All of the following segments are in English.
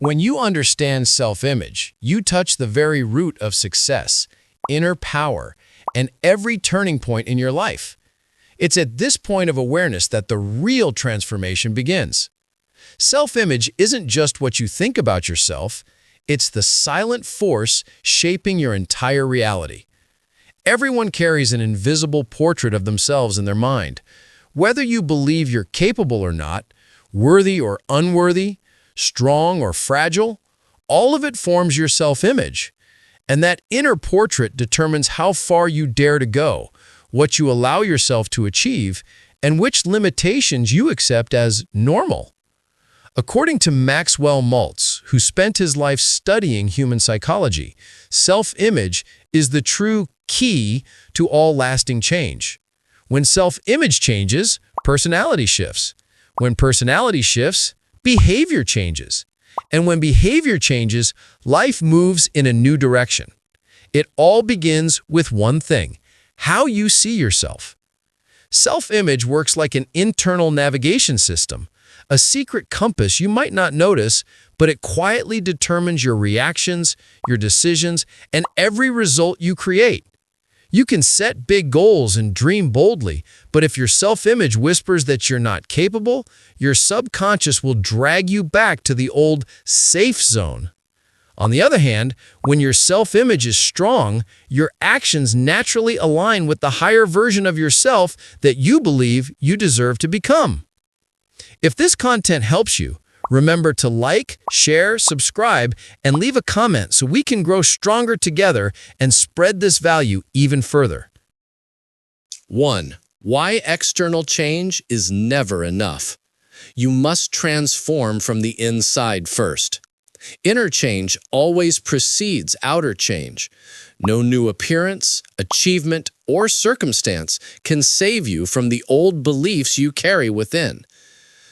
When you understand self-image, you touch the very root of success, inner power, and every turning point in your life. It's at this point of awareness that the real transformation begins. Self-image isn't just what you think about yourself, it's the silent force shaping your entire reality. Everyone carries an invisible portrait of themselves in their mind. Whether you believe you're capable or not, worthy or unworthy, strong or fragile, all of it forms your self-image. And that inner portrait determines how far you dare to go, what you allow yourself to achieve, and which limitations you accept as normal. According to Maxwell Maltz, who spent his life studying human psychology, self-image is the true key to all lasting change. When self-image changes, personality shifts. When personality shifts, behavior changes. And when behavior changes, life moves in a new direction. It all begins with one thing: how you see yourself. Self-image works like an internal navigation system, a secret compass you might not notice, but it quietly determines your reactions, your decisions, and every result you create. You can set big goals and dream boldly, but if your self-image whispers that you're not capable, your subconscious will drag you back to the old safe zone. On the other hand, when your self-image is strong, your actions naturally align with the higher version of yourself that you believe you deserve to become. If this content helps you, remember to like, share, subscribe, and leave a comment so we can grow stronger together and spread this value even further. 1. Why external change is never enough. You must transform from the inside first. Inner change always precedes outer change. No new appearance, achievement, or circumstance can save you from the old beliefs you carry within.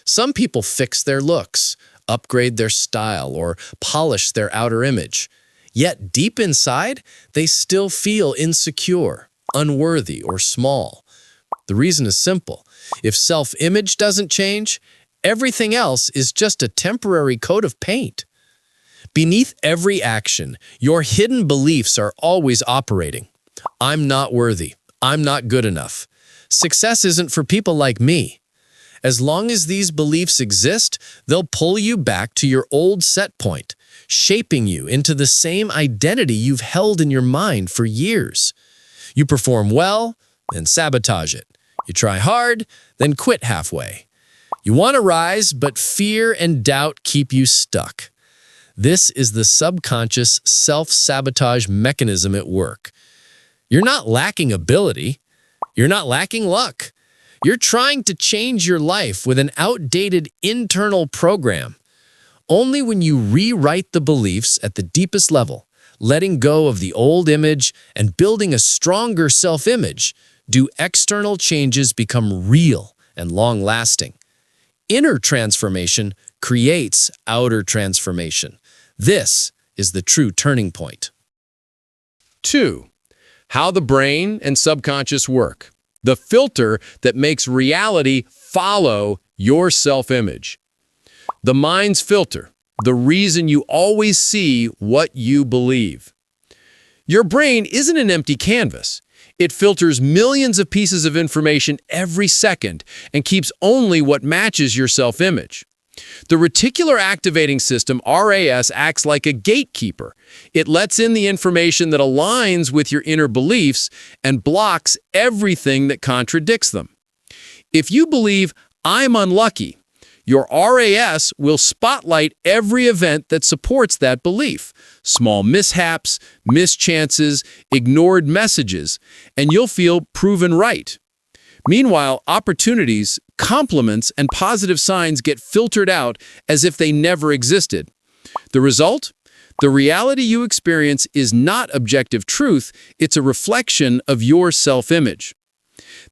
Some people fix their looks, upgrade their style, or polish their outer image. Yet deep inside, they still feel insecure, unworthy, or small. The reason is simple. If self-image doesn't change, everything else is just a temporary coat of paint. Beneath every action, your hidden beliefs are always operating. I'm not worthy. I'm not good enough. Success isn't for people like me. As long as these beliefs exist, they'll pull you back to your old set point, shaping you into the same identity you've held in your mind for years. You perform well, then sabotage it. You try hard, then quit halfway. You want to rise, but fear and doubt keep you stuck. This is the subconscious self-sabotage mechanism at work. You're not lacking ability. You're not lacking luck. You're trying to change your life with an outdated internal program. Only when you rewrite the beliefs at the deepest level, letting go of the old image and building a stronger self-image, do external changes become real and long-lasting. Inner transformation creates outer transformation. This is the true turning point. 2. How the brain and subconscious work. The filter that makes reality follow your self-image. The mind's filter, the reason you always see what you believe. Your brain isn't an empty canvas. It filters millions of pieces of information every second and keeps only what matches your self-image. The reticular activating system, RAS, acts like a gatekeeper. It lets in the information that aligns with your inner beliefs and blocks everything that contradicts them. If you believe, I'm unlucky, your RAS will spotlight every event that supports that belief. Small mishaps, mischances, ignored messages, and you'll feel proven right. Meanwhile, opportunities, compliments, and positive signs get filtered out as if they never existed. The result? The reality you experience is not objective truth, it's a reflection of your self-image.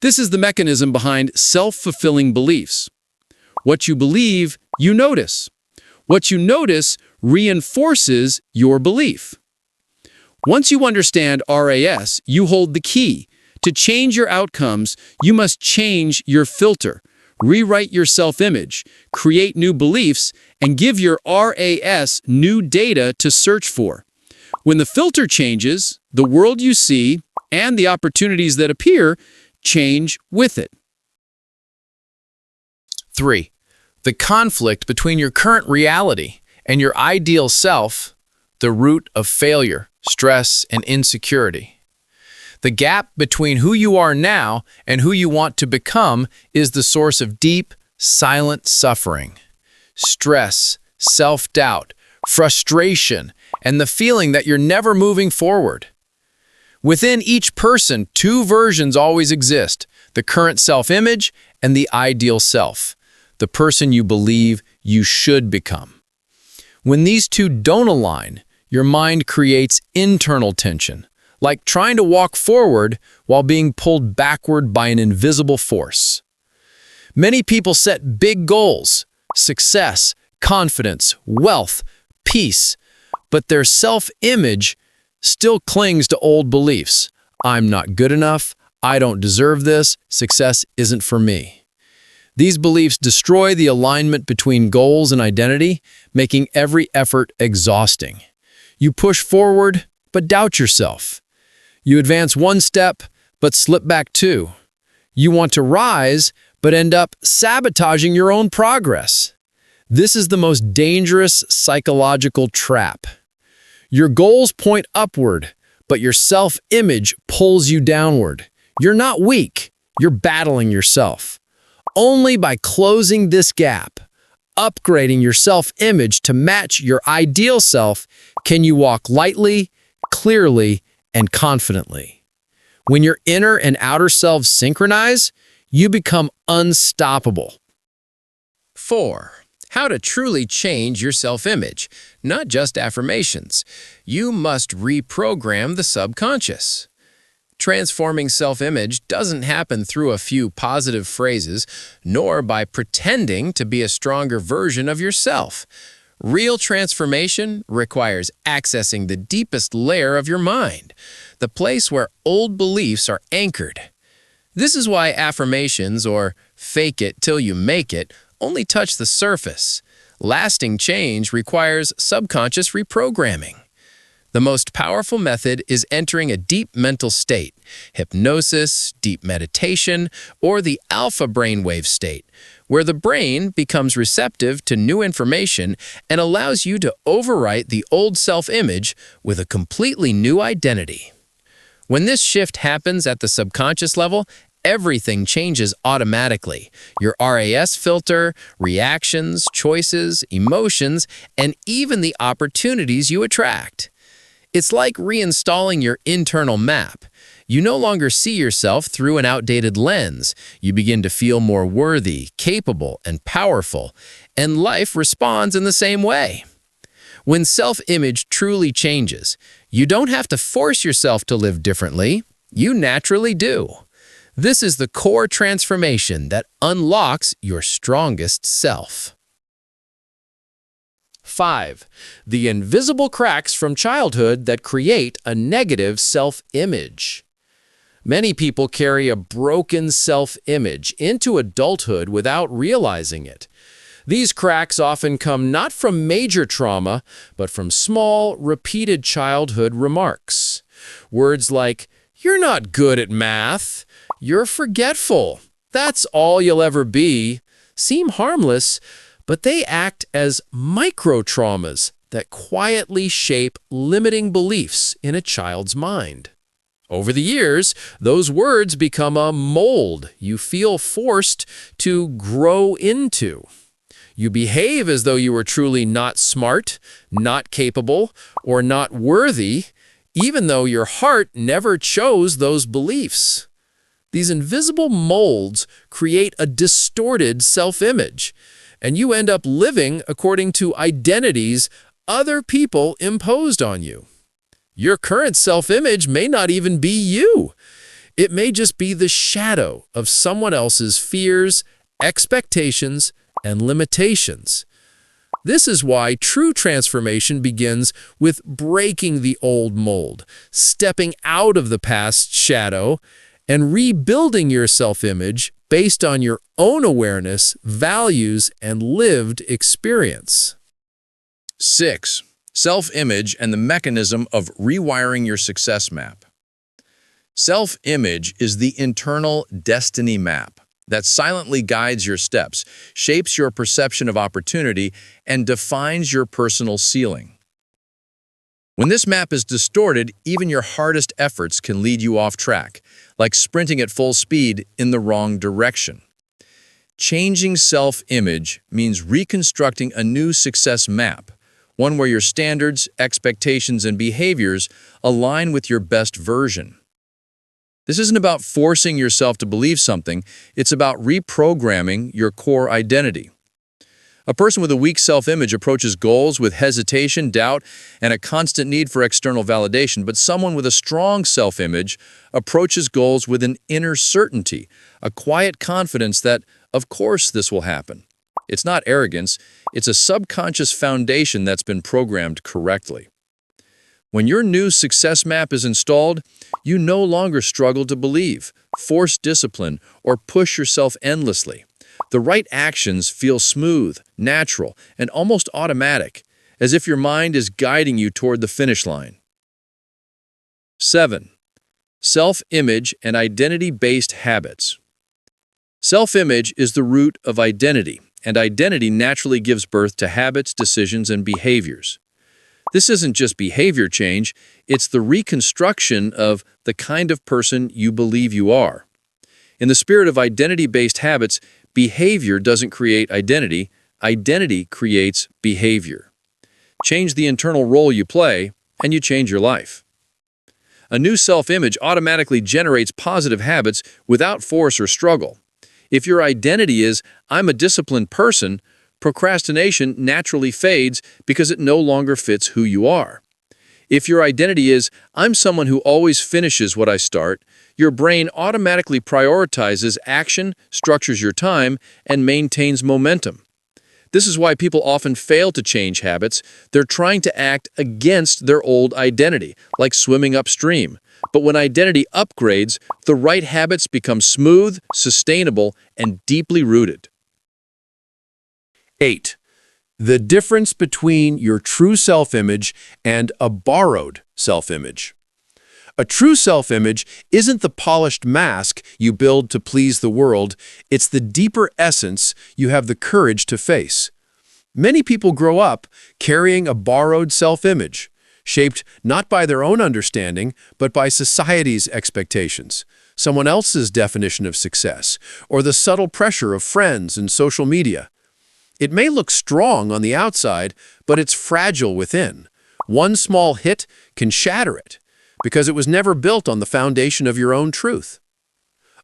This is the mechanism behind self-fulfilling beliefs. What you believe, you notice. What you notice reinforces your belief. Once you understand RAS, you hold the key. To change your outcomes, you must change your filter. rewrite your self-image, create new beliefs, and give your RAS new data to search for. When the filter changes, the world you see and the opportunities that appear change with it. 3. The conflict between your current reality and your ideal self, the root of failure, stress, and insecurity. The gap between who you are now and who you want to become is the source of deep, silent suffering. Stress, self-doubt, frustration, and the feeling that you're never moving forward. Within each person, two versions always exist: the current self-image and the ideal self, the person you believe you should become. When these two don't align, your mind creates internal tension, like trying to walk forward while being pulled backward by an invisible force. Many people set big goals: success, confidence, wealth, peace, but their self-image still clings to old beliefs. I'm not good enough, I don't deserve this, success isn't for me. These beliefs destroy the alignment between goals and identity, making every effort exhausting. You push forward, but doubt yourself. You advance one step, but slip back two. You want to rise, but end up sabotaging your own progress. This is the most dangerous psychological trap. Your goals point upward, but your self-image pulls you downward. You're not weak, you're battling yourself. Only by closing this gap, upgrading your self-image to match your ideal self, can you walk lightly, clearly, and confidently. When your inner and outer selves synchronize, you become unstoppable. 4. How to truly change your self-image, not just affirmations. You must reprogram the subconscious. Transforming self-image doesn't happen through a few positive phrases, nor by pretending to be a stronger version of yourself. Real transformation requires accessing the deepest layer of your mind, the place where old beliefs are anchored. This is why affirmations, or fake it till you make it, only touch the surface. Lasting change requires subconscious reprogramming. The most powerful method is entering a deep mental state, hypnosis, deep meditation, or the alpha brainwave state, where the brain becomes receptive to new information and allows you to overwrite the old self-image with a completely new identity. When this shift happens at the subconscious level, everything changes automatically. Your RAS filter, reactions, choices, emotions, and even the opportunities you attract. It's like reinstalling your internal map. You no longer see yourself through an outdated lens. You begin to feel more worthy, capable, and powerful, and life responds in the same way. When self-image truly changes, you don't have to force yourself to live differently. You naturally do. This is the core transformation that unlocks your strongest self. 5. The invisible cracks from childhood that create a negative self-image. Many people carry a broken self-image into adulthood without realizing it. These cracks often come not from major trauma, but from small, repeated childhood remarks. Words like, "You're not good at math," "You're forgetful," "That's all you'll ever be," seem harmless, but they act as micro-traumas that quietly shape limiting beliefs in a child's mind. Over the years, those words become a mold you feel forced to grow into. You behave as though you were truly not smart, not capable, or not worthy, even though your heart never chose those beliefs. These invisible molds create a distorted self-image, and you end up living according to identities other people imposed on you. Your current self-image may not even be you. It may just be the shadow of someone else's fears, expectations, and limitations. This is why true transformation begins with breaking the old mold, stepping out of the past shadow, and rebuilding your self-image based on your own awareness, values, and lived experience. 6. Self-image and the mechanism of rewiring your success map. Self-image is the internal destiny map that silently guides your steps, shapes your perception of opportunity, and defines your personal ceiling. When this map is distorted, even your hardest efforts can lead you off track, like sprinting at full speed in the wrong direction. Changing self-image means reconstructing a new success map, one where your standards, expectations, and behaviors align with your best version. This isn't about forcing yourself to believe something, it's about reprogramming your core identity. A person with a weak self-image approaches goals with hesitation, doubt, and a constant need for external validation, but someone with a strong self-image approaches goals with an inner certainty, a quiet confidence that, of course, this will happen. It's not arrogance, it's a subconscious foundation that's been programmed correctly. When your new success map is installed, you no longer struggle to believe, force discipline, or push yourself endlessly. The right actions feel smooth, natural, and almost automatic, as if your mind is guiding you toward the finish line. 7. Self-image and identity-based habits. Self-image is the root of identity, and identity naturally gives birth to habits, decisions, and behaviors. This isn't just behavior change, it's the reconstruction of the kind of person you believe you are. In the spirit of identity-based habits, behavior doesn't create identity, identity creates behavior. Change the internal role you play, and you change your life. A new self-image automatically generates positive habits without force or struggle. If your identity is, "I'm a disciplined person," procrastination naturally fades because it no longer fits who you are. If your identity is, "I'm someone who always finishes what I start," your brain automatically prioritizes action, structures your time, and maintains momentum. This is why people often fail to change habits. They're trying to act against their old identity, like swimming upstream. But when identity upgrades, the right habits become smooth, sustainable, and deeply rooted. 8. The difference between your true self-image and a borrowed self-image. A true self-image isn't the polished mask you build to please the world, it's the deeper essence you have the courage to face. Many people grow up carrying a borrowed self-image, shaped not by their own understanding, but by society's expectations, someone else's definition of success, or the subtle pressure of friends and social media. It may look strong on the outside, but it's fragile within. One small hit can shatter it, because it was never built on the foundation of your own truth.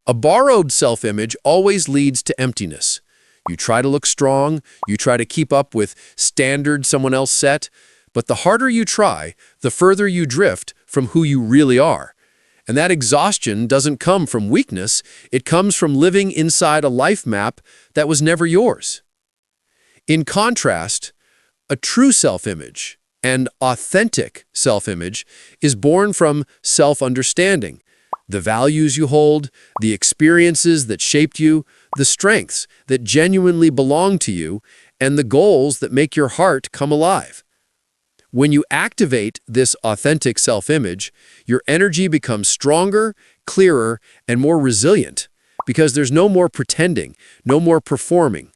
A borrowed self-image always leads to emptiness. You try to look strong, you try to keep up with standards someone else set, but the harder you try, the further you drift from who you really are. And that exhaustion doesn't come from weakness, it comes from living inside a life map that was never yours. In contrast, a true self-image and authentic self-image is born from self-understanding, the values you hold, the experiences that shaped you, the strengths that genuinely belong to you, and the goals that make your heart come alive. When you activate this authentic self-image, your energy becomes stronger, clearer, and more resilient because there's no more pretending, no more performing.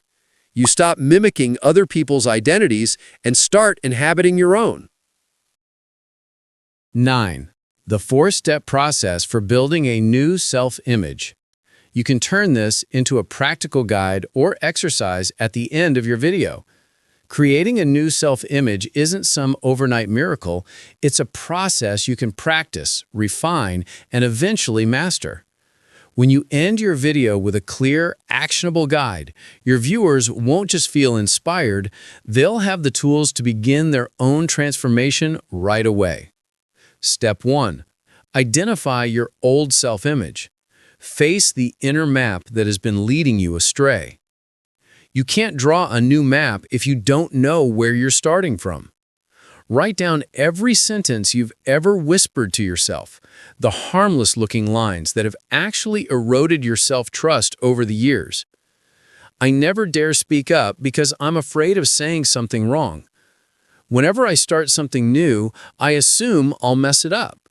You stop mimicking other people's identities and start inhabiting your own. 9. The 4-step process for building a new self-image. You can turn this into a practical guide or exercise at the end of your video. Creating a new self-image isn't some overnight miracle. It's a process you can practice, refine, and eventually master. When you end your video with a clear, actionable guide, your viewers won't just feel inspired, they'll have the tools to begin their own transformation right away. Step 1. Identify your old self-image. Face the inner map that has been leading you astray. You can't draw a new map if you don't know where you're starting from. Write down every sentence you've ever whispered to yourself, the harmless-looking lines that have actually eroded your self-trust over the years. I never dare speak up because I'm afraid of saying something wrong. Whenever I start something new, I assume I'll mess it up.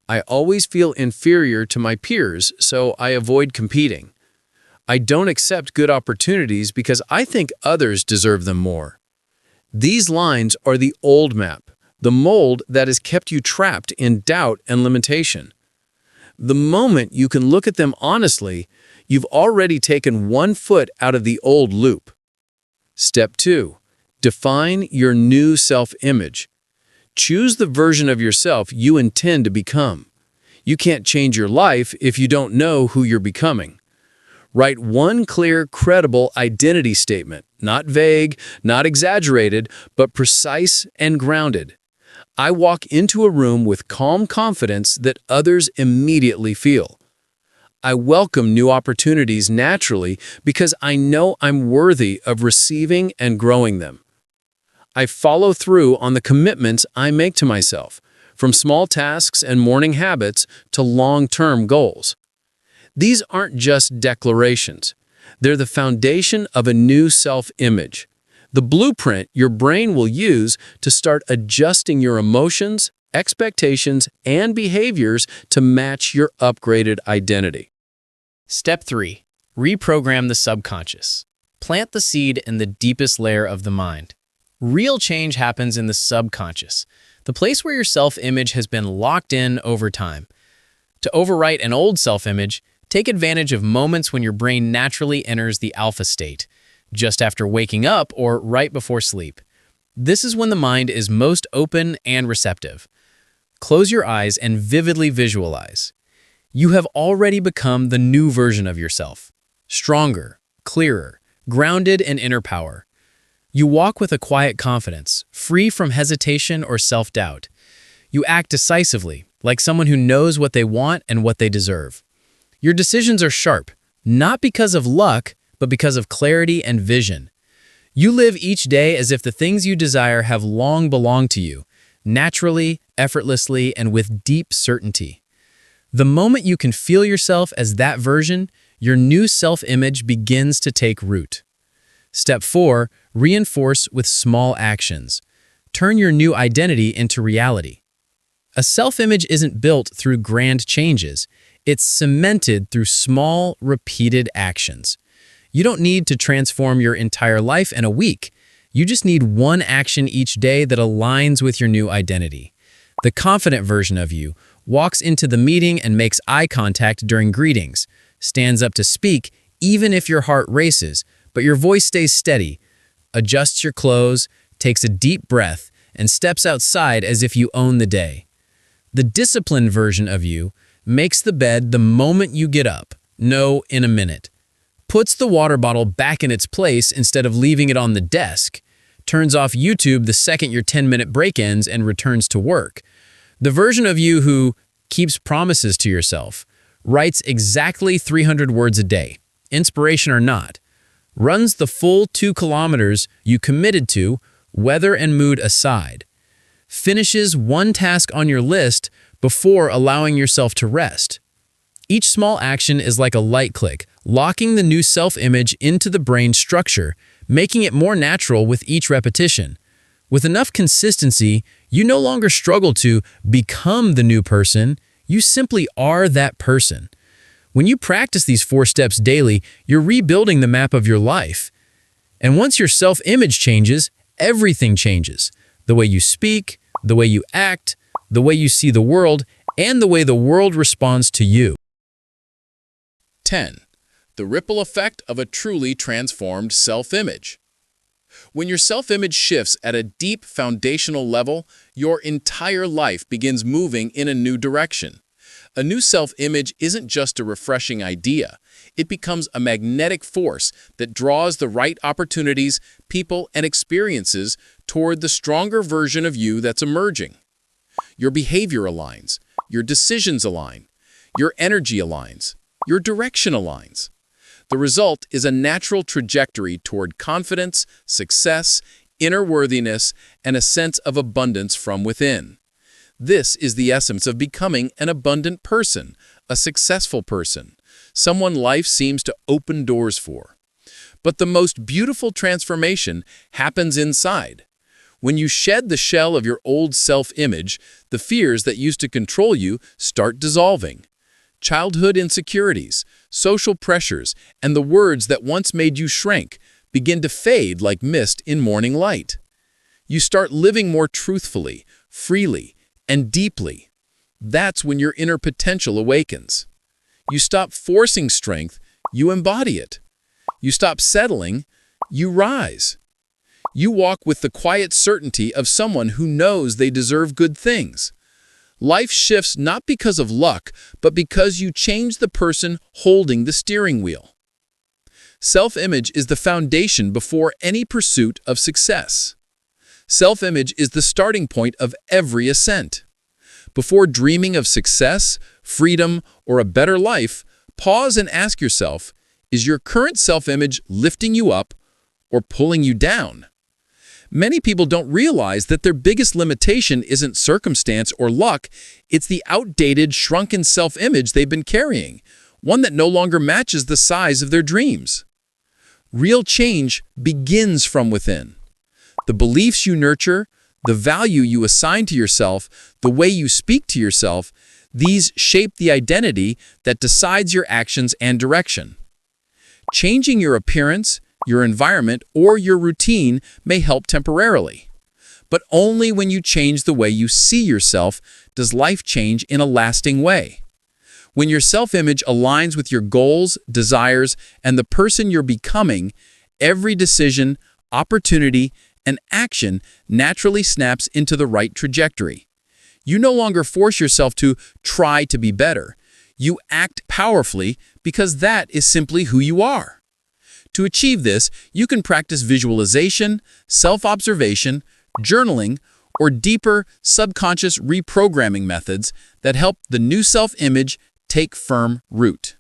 I always feel inferior to my peers, so I avoid competing. I don't accept good opportunities because I think others deserve them more. These lines are the old map, the mold that has kept you trapped in doubt and limitation. The moment you can look at them honestly, you've already taken one foot out of the old loop. Step 2. Define your new self-image. Choose the version of yourself you intend to become. You can't change your life if you don't know who you're becoming. Write one clear, credible identity statement, not vague, not exaggerated, but precise and grounded. I walk into a room with calm confidence that others immediately feel. I welcome new opportunities naturally because I know I'm worthy of receiving and growing them. I follow through on the commitments I make to myself, from small tasks and morning habits to long-term goals. These aren't just declarations. They're the foundation of a new self-image, the blueprint your brain will use to start adjusting your emotions, expectations, and behaviors to match your upgraded identity. Step 3. Reprogram the subconscious. Plant the seed in the deepest layer of the mind. Real change happens in the subconscious, the place where your self-image has been locked in over time. To overwrite an old self-image, take advantage of moments when your brain naturally enters the alpha state, just after waking up or right before sleep. This is when the mind is most open and receptive. Close your eyes and vividly visualize. You have already become the new version of yourself. Stronger, clearer, grounded in inner power. You walk with a quiet confidence, free from hesitation or self-doubt. You act decisively, like someone who knows what they want and what they deserve. Your decisions are sharp, not because of luck, but because of clarity and vision. You live each day as if the things you desire have long belonged to you, naturally, effortlessly, and with deep certainty. The moment you can feel yourself as that version, your new self-image begins to take root. Step 4. Reinforce with small actions. Turn your new identity into reality. A self-image isn't built through grand changes. It's cemented through small, repeated actions. You don't need to transform your entire life in a week. You just need one action each day that aligns with your new identity. The confident version of you walks into the meeting and makes eye contact during greetings, stands up to speak even if your heart races, but your voice stays steady, adjusts your clothes, takes a deep breath, and steps outside as if you own the day. The disciplined version of you makes the bed the moment you get up, no, in a minute. Puts the water bottle back in its place instead of leaving it on the desk. Turns off YouTube the second your 10-minute break ends and returns to work. The version of you who keeps promises to yourself, writes exactly 300 words a day, inspiration or not, runs the full 2 kilometers you committed to, weather and mood aside, finishes one task on your list before allowing yourself to rest. Each small action is like a light click, locking the new self-image into the brain structure, making it more natural with each repetition. With enough consistency, you no longer struggle to become the new person, you simply are that person. When you practice these 4 steps daily, you're rebuilding the map of your life. And once your self-image changes, everything changes. The way you speak, the way you act, the way you see the world, and the way the world responds to you. 10. The ripple effect of a truly transformed self-image. When your self-image shifts at a deep foundational level, your entire life begins moving in a new direction. A new self-image isn't just a refreshing idea. It becomes a magnetic force that draws the right opportunities, people, and experiences toward the stronger version of you that's emerging. Your behavior aligns, your decisions align, your energy aligns, your direction aligns. The result is a natural trajectory toward confidence, success, inner worthiness, and a sense of abundance from within. This is the essence of becoming an abundant person, a successful person, someone life seems to open doors for. But the most beautiful transformation happens inside. When you shed the shell of your old self-image, the fears that used to control you start dissolving. Childhood insecurities, social pressures, and the words that once made you shrink begin to fade like mist in morning light. You start living more truthfully, freely, and deeply. That's when your inner potential awakens. You stop forcing strength, you embody it. You stop settling, you rise. You walk with the quiet certainty of someone who knows they deserve good things. Life shifts not because of luck, but because you change the person holding the steering wheel. Self-image is the foundation before any pursuit of success. Self-image is the starting point of every ascent. Before dreaming of success, freedom, or a better life, pause and ask yourself, is your current self-image lifting you up or pulling you down? Many people don't realize that their biggest limitation isn't circumstance or luck, it's the outdated, shrunken self-image they've been carrying, one that no longer matches the size of their dreams. Real change begins from within. The beliefs you nurture, the value you assign to yourself, the way you speak to yourself, these shape the identity that decides your actions and direction. Changing your appearance, your environment, or your routine may help temporarily. But only when you change the way you see yourself does life change in a lasting way. When your self-image aligns with your goals, desires, and the person you're becoming, every decision, opportunity, and action naturally snaps into the right trajectory. You no longer force yourself to try to be better. You act powerfully because that is simply who you are. To achieve this, you can practice visualization, self-observation, journaling, or deeper subconscious reprogramming methods that help the new self-image take firm root.